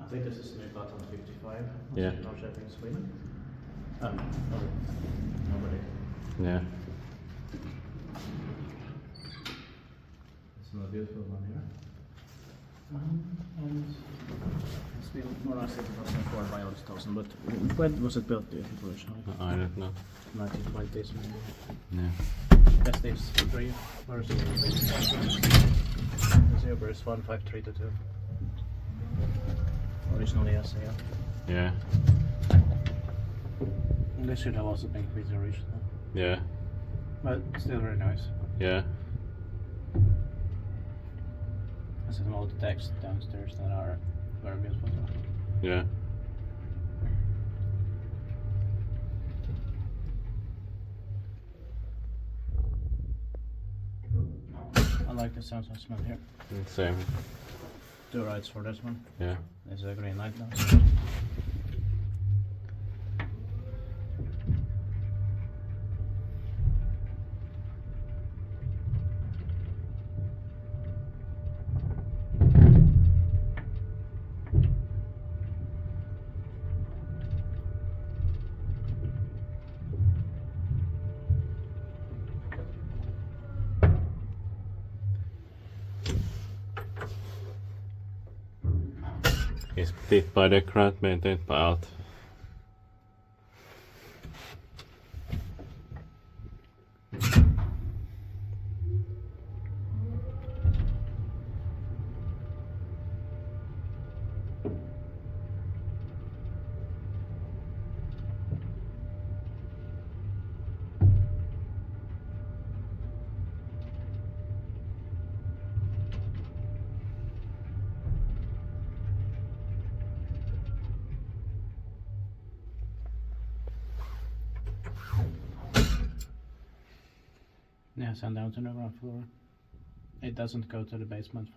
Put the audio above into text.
think this is Nygatan 55. Yeah. Norrköping, Sweden. Nobody. Yeah. It's another beautiful one here. And it's been modernized in 2004 by Oldstone, but when was it built, do you think, originally? I don't know. 1920s maybe. Yeah. That's these three versions. The Uber is 15322. Originally ASEA. Yeah. They should have also been pretty original. Yeah. But still very nice. Yeah. There's some old text downstairs that are very beautiful. Yeah. I like the sound of smell here. Same. 2 rides for this one. Yeah. There's a green light now. Inspected by the crowd, maintained by Alt. Yes, and down to the ground floor. It doesn't go to the basement.